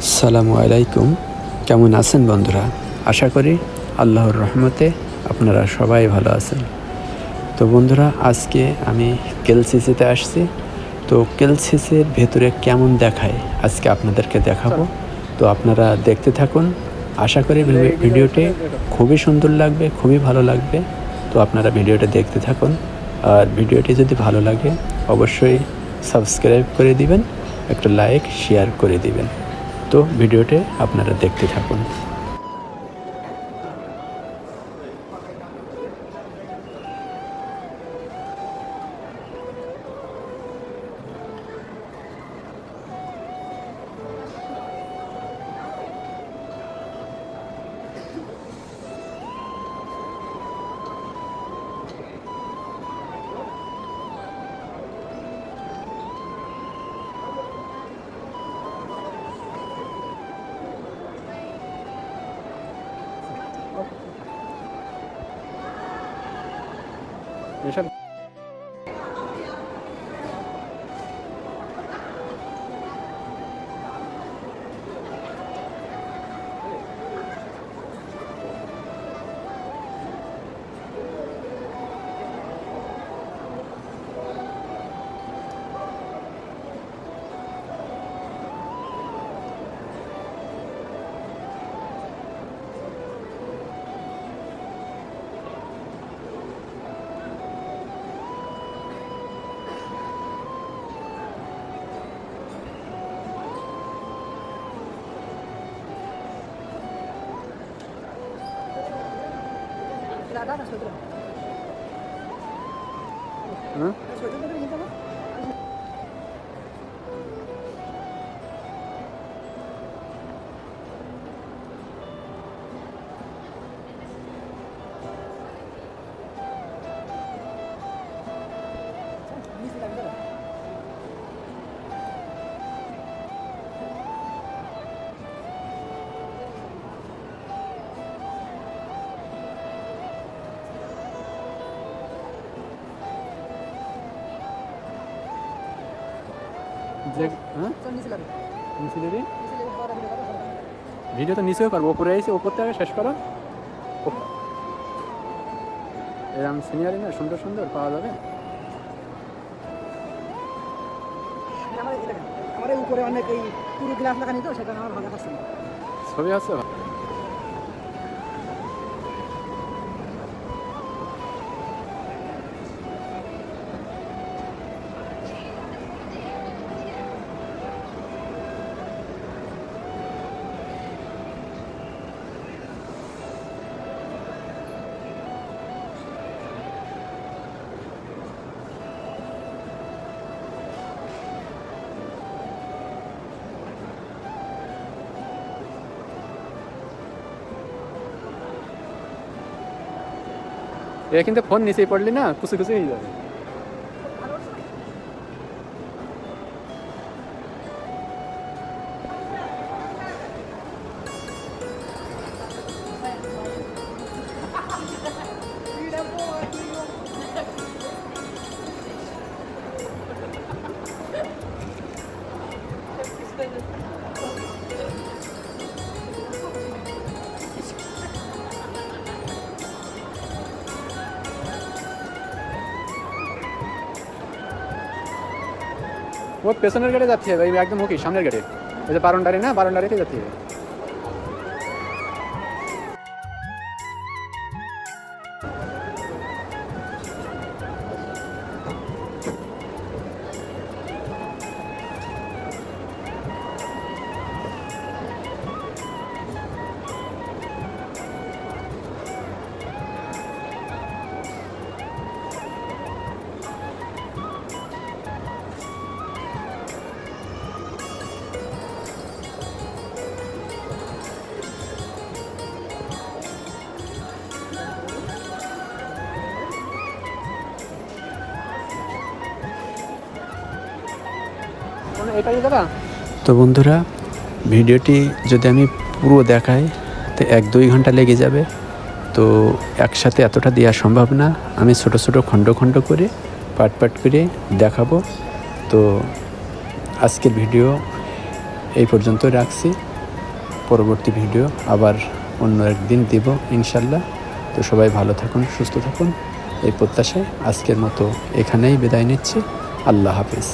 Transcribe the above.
আসসালামু আলাইকুম। কেমন আছেন বন্ধুরা? আশা করি আল্লাহর রহমতে আপনারা সবাই ভালো আছেন। তো বন্ধুরা, আজকে আমি কেলসিসিতে আসছি। তো কেলসিসির ভেতরে কেমন দেখায় আজকে আপনাদেরকে দেখাবো। তো আপনারা দেখতে থাকুন। আশা করি ভিডিওটি খুবই সুন্দর লাগবে, খুবই ভালো লাগবে। তো আপনারা ভিডিওটা দেখতে থাকুন। আর ভিডিওটি যদি ভালো লাগে অবশ্যই সাবস্ক্রাইব করে দিবেন, একটা লাইক শেয়ার করে দিবেন। তো ভিডিওটি আপনারা দেখতে থাকুন। এসব ভিডিও তো নিচেও করবো, উপরে এসে উপর থেকে শেষ করো। এরকম সিনিয়রই না, সুন্দর সুন্দর পাওয়া যাবে। আমার উপরে অনেক এই পুরো গ্লাস লাগানি তো, সেটা আমার ভালো লাগছে। ছবি আছে। এ কিন্তু ফোন নিচেই পড়লি না, কুচি কুচি হয়ে যাবে। वो পেছনের গেটে যাচ্ছে ভাই, একদম ওকে সামনের গেটে। এই যে বারান্দারে না, বারান্দারেতে যাচ্ছে। তো বন্ধুরা, ভিডিওটি যদি আমি পুরো দেখাই তো 1-2 ঘন্টা লেগে যাবে। তো একসাথে এতটা দেওয়া সম্ভব না। আমি ছোট ছোট খণ্ড খণ্ড করে পার্ট পার্ট করে দেখাবো। তো আজকের ভিডিও এই পর্যন্ত রাখছি। পরবর্তী ভিডিও আবার অন্য একদিন দিব ইনশাল্লাহ। তো সবাই ভালো থাকুন, সুস্থ থাকুন এই প্রত্যাশায় আজকের মতো এখানেই বিদায় নিচ্ছি। আল্লাহ হাফিজ।